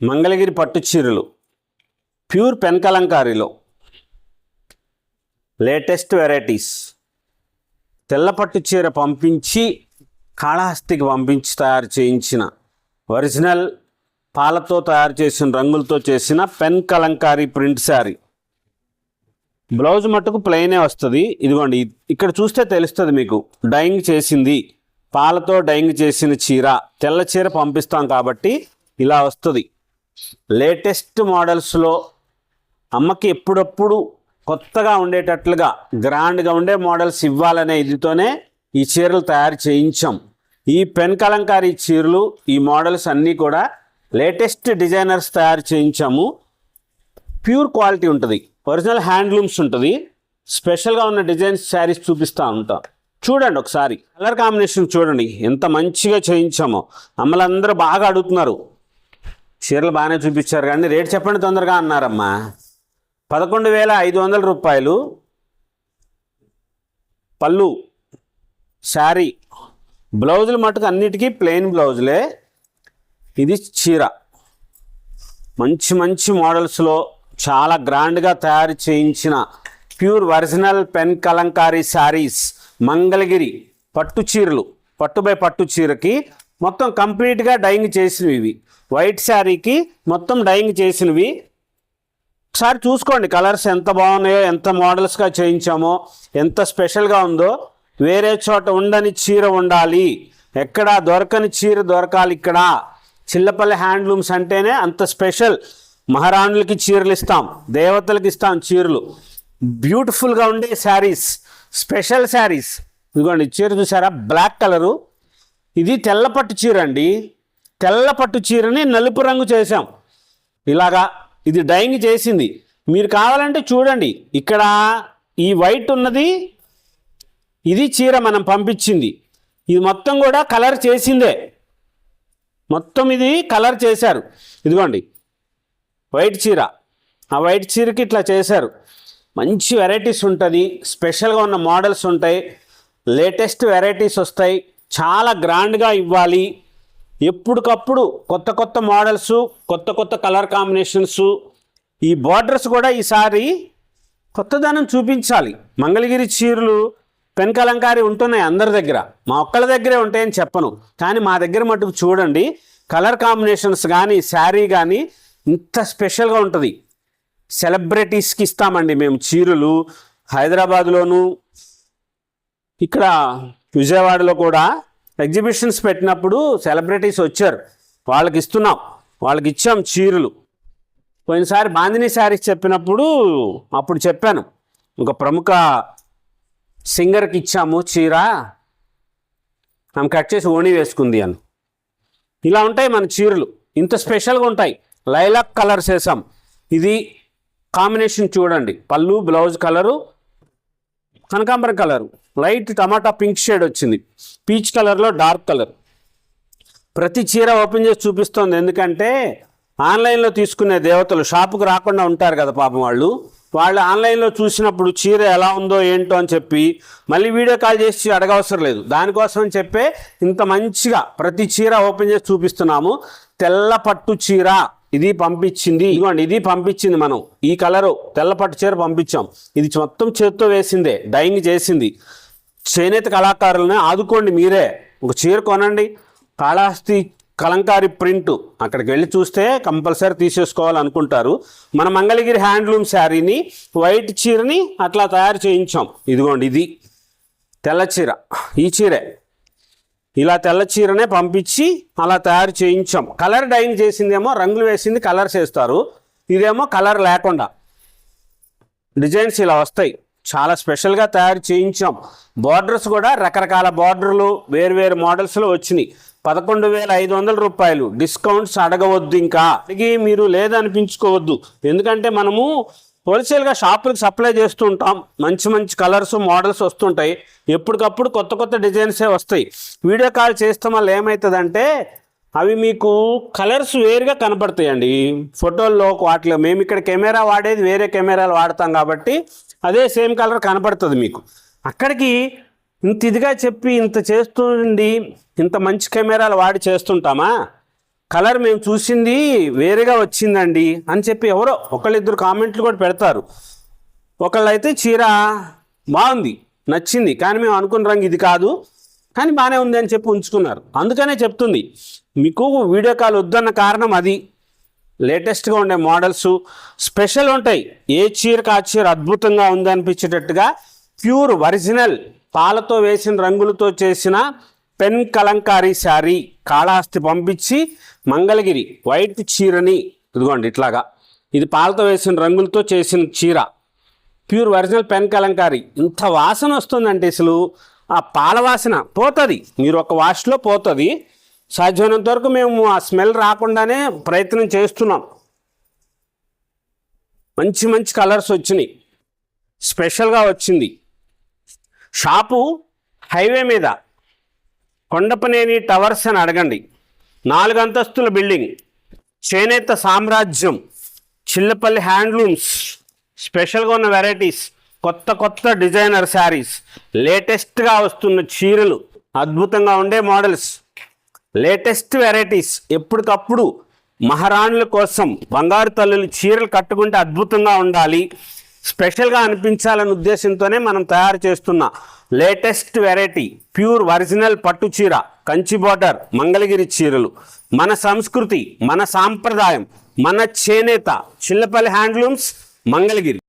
మంగళగిరి పట్టు చీరలు pure pen కలంకారీలో latest varieties. తెల్ల పట్టు చీర పంపించి కాళహస్తికి పంపించి తయారు చేయించిన ఒరిజినల్ పాలతో తయారు చేసిన రంగులతో చేసిన pen Kalamkari print sari. Blouse మట్టుకు ప్లెయినే వస్తుంది. ఇదిగోండి, ఇక్కడ చూస్తే తెలుస్తుంది మీకు. డైయింగ్ చేసింది, పాలతో డైయింగ్ చేసిన చీర, తెల్ల చీర పంపిస్తాం కాబట్టి ఇలా వస్తుంది. లేటెస్ట్ మోడల్స్లో అమ్మకి ఎప్పుడప్పుడు కొత్తగా ఉండేటట్లుగా గ్రాండ్గా ఉండే మోడల్స్ ఇవ్వాలనే ఇదితోనే ఈ చీరలు తయారు చేయించాం. ఈ పెన్ కలంకారీ చీరలు, ఈ మోడల్స్ అన్నీ కూడా లేటెస్ట్ డిజైనర్స్ తయారు చేయించాము. ప్యూర్ క్వాలిటీ ఉంటుంది, ఒరిజినల్ హ్యాండ్లూమ్స్ ఉంటుంది. స్పెషల్గా ఉన్న డిజైన్స్ శారీస్ చూపిస్తూ ఉంటాం. చూడండి ఒకసారి కలర్ కాంబినేషన్ చూడండి ఎంత మంచిగా చేయించామో. అమ్మలందరూ బాగా అడుగుతున్నారు, చీరలు బాగానే చూపించారు కానీ రేట్ చెప్పండి తొందరగా అన్నారమ్మా. 11,500 రూపాయలు పళ్ళు శారీ. బ్లౌజులు మటుకు అన్నిటికీ ప్లెయిన్ బ్లౌజులే. ఇది చీర మంచి మంచి మోడల్స్లో చాలా గ్రాండ్గా తయారు చేయించిన pure original pen Kalamkari saris. Mangalagiri పట్టు చీరలు, పట్టు బై పట్టు చీరకి మొత్తం కంప్లీట్గా డైయింగ్ చేసినవి. ఇవి వైట్ శారీకి మొత్తం డైయింగ్ చేసినవి. ఒకసారి చూసుకోండి కలర్స్ ఎంత బాగున్నాయో, ఎంత మోడల్స్గా చేయించామో, ఎంత స్పెషల్గా ఉందో. వేరే చోట ఉండని చీర ఉండాలి, ఎక్కడ దొరకని చీర దొరకాలి ఇక్కడ. చిల్లపల్లి హ్యాండ్లూమ్స్ అంటేనే అంత స్పెషల్. మహారాణులకి చీరలు ఇస్తాం, దేవతలకి ఇస్తాం చీరలు. బ్యూటిఫుల్గా ఉండే శారీస్, స్పెషల్ శారీస్. ఇదిగోండి చీర చూసారా, బ్లాక్ కలరు. ఇది తెల్ల పట్టు చీర అండి. తెల్ల పట్టు చీరని నలుపు రంగు చేసాం ఇలాగా. ఇది డైయింగ్ చేసింది. మీరు కావాలంటే చూడండి, ఇక్కడ ఈ వైట్ ఉన్నది ఇది చీర మనం పంపించింది. ఇది మొత్తం కూడా కలర్ చేసిందే, మొత్తం ఇది కలర్ చేశారు. ఇదిగోండి వైట్ చీర, ఆ వైట్ చీరకి ఇట్లా చేశారు. మంచి వెరైటీస్ ఉంటుంది, స్పెషల్గా ఉన్న మోడల్స్ ఉంటాయి, లేటెస్ట్ వెరైటీస్ వస్తాయి. చాలా గ్రాండ్గా ఇవ్వాలి. ఎప్పటికప్పుడు కొత్త కొత్త మోడల్స్, కొత్త కొత్త కలర్ కాంబినేషన్స్. ఈ బార్డర్స్ కూడా ఈసారి కొత్తదనం చూపించాలి. మంగళగిరి చీరలు పెన్ కలంకారీ ఉంటున్నాయి అందరి దగ్గర, మా ఒక్కళ్ళ దగ్గరే ఉంటాయని చెప్పను, కానీ మా దగ్గర మటుకు చూడండి కలర్ కాంబినేషన్స్ కానీ శారీ కానీ ఇంత స్పెషల్గా ఉంటుంది. సెలబ్రిటీస్కి ఇస్తామండి మేము చీరలు. హైదరాబాద్లోను ఇక్కడ విజయవాడలో కూడా ఎగ్జిబిషన్స్ పెట్టినప్పుడు సెలబ్రిటీస్ వచ్చారు, వాళ్ళకి ఇస్తున్నాం, వాళ్ళకి ఇచ్చాం చీరలు. పోయినసారి బాందిని శారీస్ చెప్పినప్పుడు అప్పుడు చెప్పాను, ఒక ప్రముఖ సింగర్కి ఇచ్చాము చీర, ఆమె కట్ చేసి ఓణి వేసుకుంది అని. ఇలా ఉంటాయి మన చీరలు, ఇంత స్పెషల్గా ఉంటాయి. లైలాక్ కలర్స్ వేసాం. ఇది కాంబినేషన్ చూడండి, పళ్ళు బ్లౌజ్ కలరు కనకాంబరం కలరు, లైట్ టమాటా పింక్ షేడ్ వచ్చింది, పీచ్ కలర్లో డార్క్ కలర్. ప్రతి చీర ఓపెన్ చేసి చూపిస్తుంది, ఎందుకంటే ఆన్లైన్లో తీసుకునే దేవతలు షాపుకు రాకుండా ఉంటారు కదా పాపం. వాళ్ళు ఆన్లైన్లో చూసినప్పుడు చీర ఎలా ఉందో ఏంటో అని చెప్పి మళ్ళీ వీడియో కాల్ చేసి అడగవసరం లేదు. దానికోసం అని చెప్పే ఇంత మంచిగా ప్రతి చీర ఓపెన్ చేసి చూపిస్తున్నాము. తెల్ల పట్టు చీర ఇది పంపించింది. ఇదిగోండి ఇది పంపించింది మనం. ఈ కలరు తెల్ల పట్టు చీర పంపించాం. ఇది మొత్తం చేత్తో వేసిందే, డైయింగ్ చేసింది. చేనేత కళాకారులను ఆదుకోండి మీరే. ఒక చీర కొనండి, కాళహస్తి కలంకారీ ప్రింట్. అక్కడికి వెళ్ళి చూస్తే కంపల్సరీ తీసేసుకోవాలనుకుంటారు. మన మంగళగిరి హ్యాండ్లూమ్ శారీని, వైట్ చీరని అట్లా తయారు చేయించాం. ఇదిగోండి ఇది తెల్ల చీర, ఈ చీరే ఇలా తెల్ల చీరనే పంపించి అలా తయారు చేయించాం. కలర్ డైయింగ్ చేసిందేమో రంగులు వేసింది కలర్స్ వేస్తారు, ఇదేమో కలర్ లేకుండా డిజైన్స్ ఇలా వస్తాయి. చాలా స్పెషల్గా తయారు చేయించాం. బార్డర్స్ కూడా రకరకాల బార్డర్లు వేరు మోడల్స్లో వచ్చినాయి. 11,500 రూపాయలు. డిస్కౌంట్స్ అడగవద్దు, ఇంకా అడిగి మీరు లేదనిపించుకోవద్దు. ఎందుకంటే మనము హోల్సేల్గా షాపులకు సప్లై చేస్తూ ఉంటాం. మంచి మంచి కలర్స్ మోడల్స్ వస్తుంటాయి. ఎప్పటికప్పుడు కొత్త కొత్త డిజైన్సే వస్తాయి. వీడియో కాల్ చేస్తే మళ్ళీ ఏమవుతుందంటే అవి మీకు కలర్స్ వేరుగా కనపడతాయండి ఫోటోల్లో. వాటిలో మేము ఇక్కడ కెమెరా వాడేది వేరే కెమెరాలు వాడతాం కాబట్టి అదే సేమ్ కలర్ కనపడుతుంది మీకు. అక్కడికి ఇంత ఇదిగా చెప్పి ఇంత చేస్తుండి ఇంత మంచి కెమెరాలు వాడి చేస్తుంటామా? కలర్ మేము చూసింది వేరేగా వచ్చిందండి అని చెప్పి ఎవరో ఒకళ్ళిద్దరు కామెంట్లు కూడా పెడతారు. ఒకళ్ళు అయితే చీర బాగుంది, నచ్చింది, కానీ మేము అనుకున్న రంగు ఇది కాదు, కానీ బాగానే ఉంది అని చెప్పి ఉంచుకున్నారు. అందుకనే చెప్తుంది మీకు వీడియో కాల్ వద్దన్న కారణం అది. లేటెస్ట్గా ఉండే మోడల్స్ స్పెషల్ ఉంటాయి. ఏ చీరకు ఆ చీర అద్భుతంగా ఉంది అనిపించేటట్టుగా ప్యూర్ ఒరిజినల్ పాలతో వేసిన రంగులతో చేసిన పెన్ కలంకారీ శారీ కాళహస్తి పంపించి మంగళగిరి వైట్ చీరని ఇదిగోండి ఇట్లాగా, ఇది పాలతో వేసిన రంగులతో చేసిన చీర, ప్యూర్ ఒరిజినల్ పెన్ కలంకారీ. ఇంత వాసన వస్తుందంటే అసలు ఆ పాల వాసన పోతుంది, మీరు ఒక వాష్లో పోతుంది. సాధ్యమైనంత వరకు మేము ఆ స్మెల్ రాకుండానే ప్రయత్నం చేస్తున్నాం. మంచి మంచి కలర్స్ వచ్చినాయి, స్పెషల్గా వచ్చింది. షాపు హైవే మీద కొండపనేని టవర్స్ అని అడగండి, 4 అంతస్తుల బిల్డింగ్, చేనేత సామ్రాజ్యం, చిల్లపల్లి హ్యాండ్లూమ్స్. స్పెషల్గా ఉన్న వెరైటీస్, కొత్త కొత్త డిజైనర్ శారీస్, లేటెస్ట్గా వస్తున్న చీరలు, అద్భుతంగా ఉండే మోడల్స్, లేటెస్ట్ వెరైటీస్. ఎప్పటికప్పుడు మహారాణుల కోసం బంగారు తల్లులు చీరలు కట్టుకుంటే అద్భుతంగా ఉండాలి, స్పెషల్గా అనిపించాలనే ఉద్దేశంతోనే మనం తయారు చేస్తున్న లేటెస్ట్ వెరైటీ ప్యూర్ ఒరిజినల్ పట్టు చీర, కంచి బోర్డర్ మంగళగిరి చీరలు. మన సంస్కృతి, మన సాంప్రదాయం, మన చేనేత, చిల్లపల్లి హ్యాండ్లూమ్స్ మంగళగిరి.